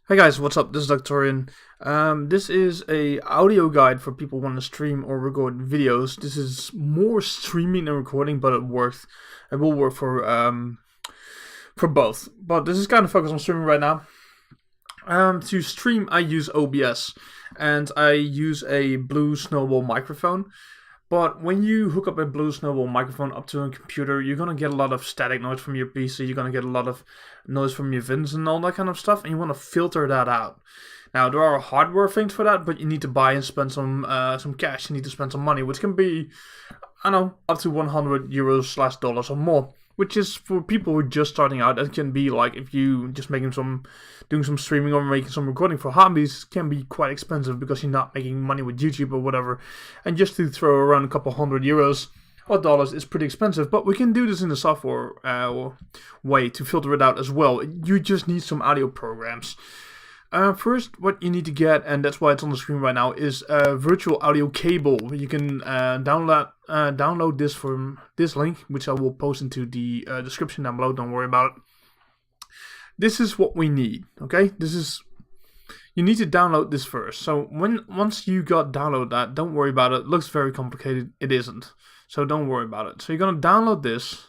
Hey guys, what's up? This is Doctorian. This is a audio guide for people who want to stream or record videos. This is more streaming than recording, but it works. It will work for both. But this is kind of focused on streaming right now. To stream, I use OBS, and I use a Blue Snowball microphone. But when you hook up a Blue Snowball microphone up to a computer, you're going to get a lot of static noise from your PC, you're going to get a lot of noise from your VINs and all that kind of stuff, and you want to filter that out. Now, there are hardware things for that, but you need to buy and spend some cash, you need to spend some money, which can be, I don't know, up to €100/dollars or more. Which is, for people who are just starting out, that can be like, if you just doing some streaming or making some recording for hobbies, can be quite expensive because you're not making money with YouTube or whatever. And just to throw around a couple €100 or dollars is pretty expensive. But we can do this in the software way to filter it out as well. You just need some audio programs. First, what you need to get, and that's why it's on the screen right now, is a virtual audio cable. You can download this from this link, which I will post into the description down below. Don't worry about it. This is what we need. Okay, you need to download this first. So once you download that, don't worry about it. It looks very complicated. It isn't. So don't worry about it. So you're gonna download this.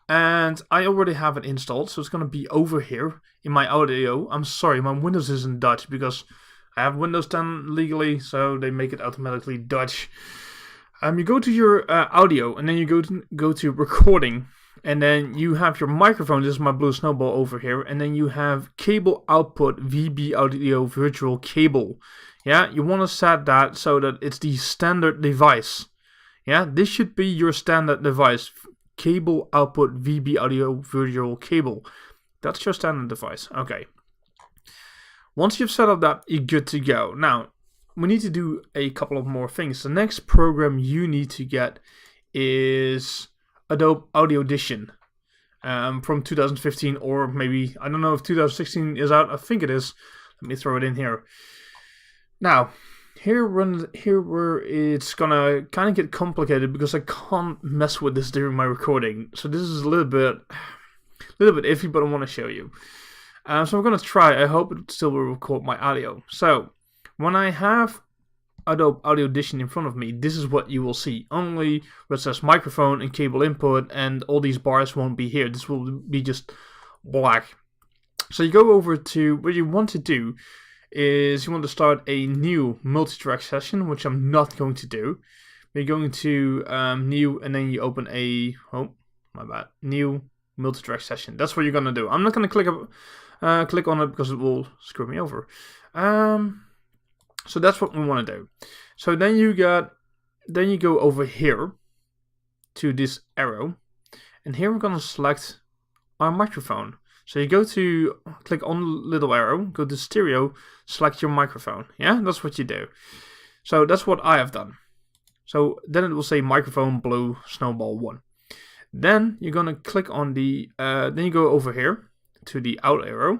And I already have it installed, so it's going to be over here in my audio. I'm sorry, my Windows is in Dutch because I have Windows 10 legally, so they make it automatically Dutch. You go to your audio, and then you go to recording, and then you have your microphone. This is my Blue Snowball over here, and then you have cable output VB audio virtual cable. Yeah, you want to set that so that it's the standard device. Yeah, this should be your standard device. Cable output VB audio virtual cable. That's your standard device. Okay. Once you've set up that, you're good to go. Now, we need to do a couple of more things. The next program you need to get is Adobe Audio Audition from 2015, or maybe, I don't know if 2016 is out. I think it is. Let me throw it in here. Now, here where it's gonna kind of get complicated because I can't mess with this during my recording. So this is a little bit iffy, but I want to show you. So I'm gonna try. I hope it still will record my audio. So when I have Adobe Audio Audition in front of me, this is what you will see. Only where it says microphone and cable input, and all these bars won't be here. This will be just black. So you go over to what you want to do is you want to start a new multi-track session, which I'm not going to do. You're going to new, and then you open new multi-track session. That's what you're gonna do. I'm not gonna click on it because it will screw me over. So that's what we want to do. So then you go over here to this arrow, and here we're gonna select our microphone. So you click on the little arrow, go to stereo, select your microphone. Yeah, that's what you do. So that's what I have done. So then it will say microphone Blue Snowball 1. Then you're going to click on then you go over here to the out arrow,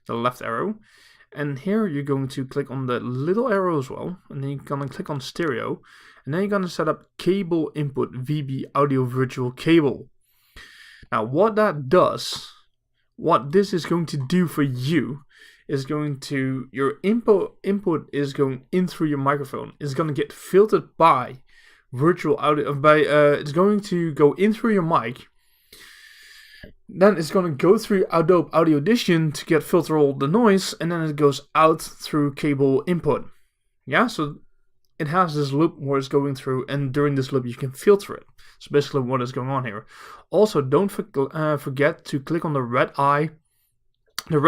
the left arrow. And here you're going to click on the little arrow as well. And then you're going to click on stereo. And then you're going to set up cable input VB audio virtual cable. Now what this is going to do for you is your input is going in through your microphone. It's going to get filtered by virtual audio, it's going to go in through your mic. Then it's going to go through Adobe Audio Audition to get filter all the noise, and then it goes out through cable input. Yeah, so it has this loop where it's going through, and during this loop you can filter it. So basically what is going on here. Also, don't forget to click on the red R and the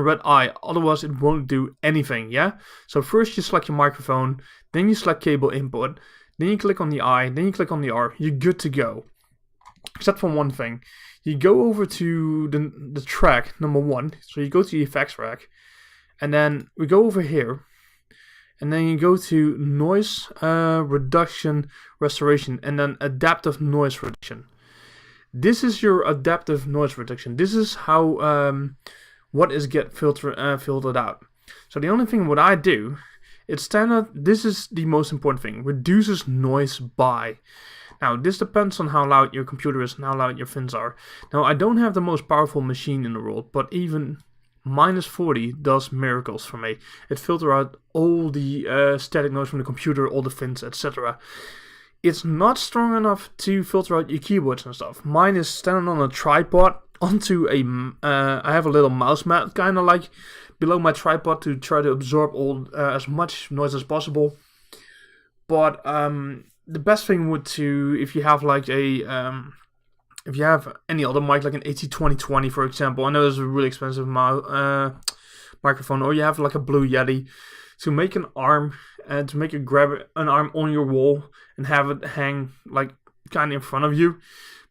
red I, otherwise it won't do anything, yeah? So first you select your microphone, then you select cable input, then you click on the I, then you click on the R, you're good to go. Except for one thing. You go over to the track, number 1, so you go to the effects rack, and then we go over here, and then you go to noise reduction restoration, and then adaptive noise reduction. This is your adaptive noise reduction. This is how what is filtered out. So the only thing what I do, it's standard. This is the most important thing. Reduces noise by. Now this depends on how loud your computer is and how loud your fins are. Now I don't have the most powerful machine in the world, but even -40 does miracles for me. It filters out all the static noise from the computer, all the fins, etc. It's not strong enough to filter out your keyboards and stuff. Mine is standing on a tripod onto a... I have a little mouse mat kind of like below my tripod to try to absorb all as much noise as possible. But the best thing would to, if you have like a... if you have any other mic, like an AT2020 for example, I know this is a really expensive microphone, or you have like a Blue Yeti, to make an arm and to make it grab an arm on your wall and have it hang like kind of in front of you,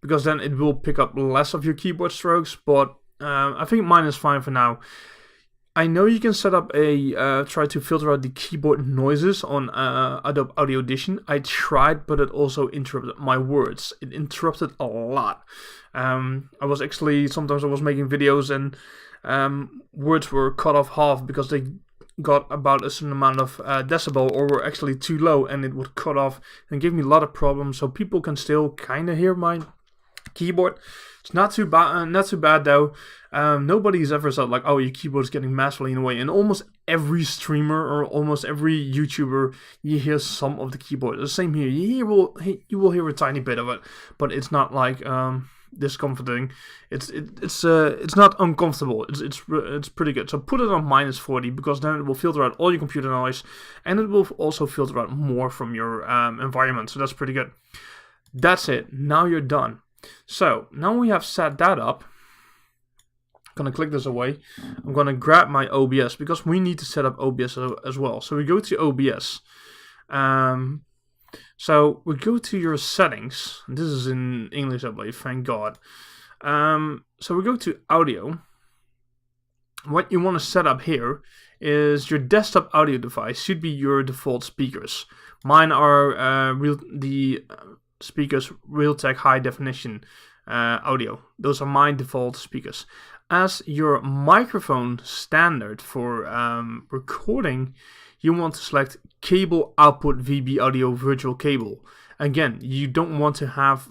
because then it will pick up less of your keyboard strokes. But I think mine is fine for now. I know you can set up a try to filter out the keyboard noises on Adobe Audio Audition. I tried, but it also interrupted my words. It interrupted a lot. Sometimes I was making videos and words were cut off half because they got about a certain amount of decibel, or were actually too low, and it would cut off and give me a lot of problems. So people can still kind of hear my keyboard. It's not too bad though. Nobody's ever said like, oh, your keyboard is getting massively in the way. And almost every streamer or almost every YouTuber, you hear some of the keyboard. The same here. You will hear a tiny bit of it, but it's not like discomforting. It's not uncomfortable. It's pretty good. So put it on -40, because then it will filter out all your computer noise, and it will also filter out more from your environment. So that's pretty good. That's it. Now you're done. So now we have set that up. I'm gonna click this away. I'm gonna grab my OBS, because we need to set up OBS as well. So we go to OBS. So we go to your settings. This is in English, I believe. Thank God. So we go to audio. What you want to set up here is your desktop audio device should be your default speakers. Mine are speakers Realtek high definition audio. Those are my default speakers. As your microphone standard for recording, you want to select cable output VB audio virtual cable. Again, you don't want to have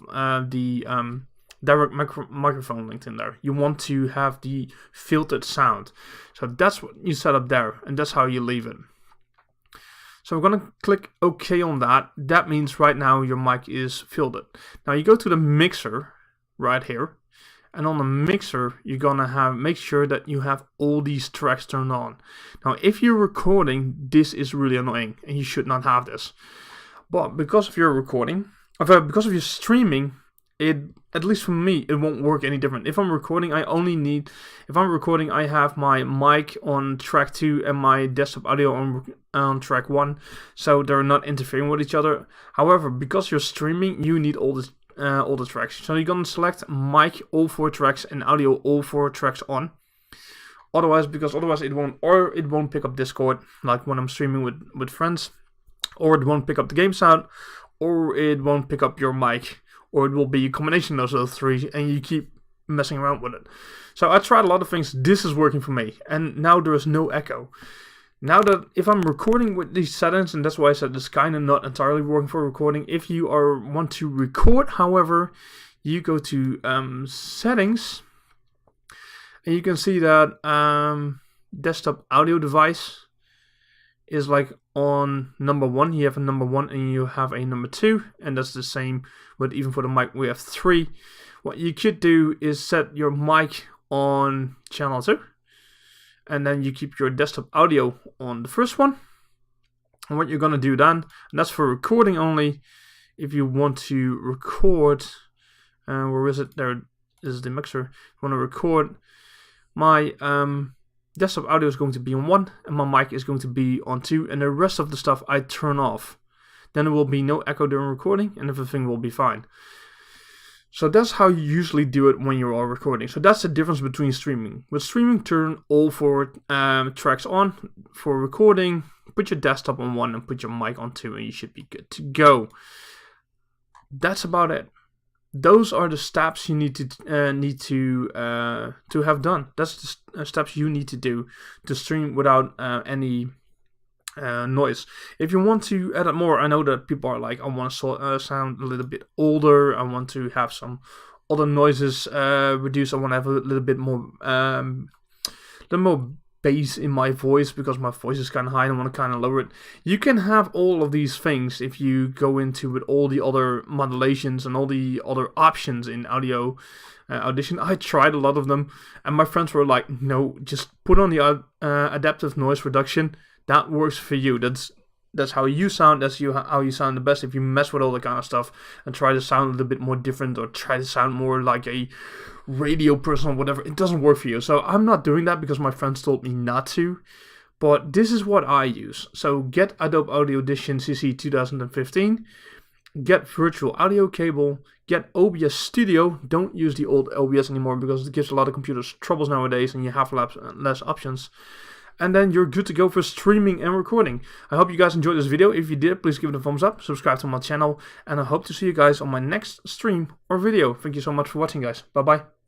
the direct microphone linked in there. You want to have the filtered sound. So that's what you set up there, and that's how you leave it. So I'm going to click OK on that. That means right now your mic is filtered. Now you go to the mixer right here. And on the mixer, you're going to make sure that you have all these tracks turned on. Now, if you're recording, this is really annoying and you should not have this. But because of your because of your streaming, at least for me, it won't work any different. If I'm recording, I have my mic on track 2 and my desktop audio on track 1, so they're not interfering with each other. However, because you're streaming, you need all the tracks. So you're gonna select mic all 4 tracks and audio all 4 tracks on. Otherwise it won't pick up Discord like when I'm streaming with friends, or it won't pick up the game sound, or it won't pick up your mic. Or it will be a combination of those 3, and you keep messing around with it. So I tried a lot of things. This is working for me, and now there is no echo. Now that if I'm recording with these settings, and that's why I said it's kind of not entirely working for recording. If you want to record, however, you go to settings, and you can see that desktop audio device is like on number 1. You have a number 1 and you have a number 2, and that's the same with even for the mic we have 3. What you could do is set your mic on channel 2, and then you keep your desktop audio on the first one. And what you're gonna do then, and that's for recording only. If you want to record, where is it? There is the mixer. You want to record, my desktop audio is going to be on 1, and my mic is going to be on 2, and the rest of the stuff I turn off. Then there will be no echo during recording, and everything will be fine. So that's how you usually do it when you are recording. So that's the difference between streaming. With streaming, turn all 4 tracks on. For recording, put your desktop on 1 and put your mic on 2, and you should be good to go. That's about it. Those are the steps you need to have done. That's the steps you need to do to stream without any noise. If you want to edit more, I know that people are like, I want to sound a little bit older. I want to have some other noises reduced. I want to have a little bit more the more bass in my voice, because my voice is kind of high and I want to kind of lower it. You can have all of these things if you go into with all the other modulations and all the other options in audio Audition. I tried a lot of them, and my friends were like, no, just put on the adaptive noise reduction. That works for you. That's how you sound. That's how you sound the best. If you mess with all that kind of stuff and try to sound a little bit more different, or try to sound more like a radio person or whatever, it doesn't work for you. So I'm not doing that because my friends told me not to. But this is what I use. So get Adobe Audio Audition CC 2015. Get virtual audio cable. Get OBS Studio. Don't use the old OBS anymore because it gives a lot of computers troubles nowadays and you have less options. And then you're good to go for streaming and recording. I hope you guys enjoyed this video. If you did, please give it a thumbs up, subscribe to my channel, and I hope to see you guys on my next stream or video. Thank you so much for watching, guys. Bye bye.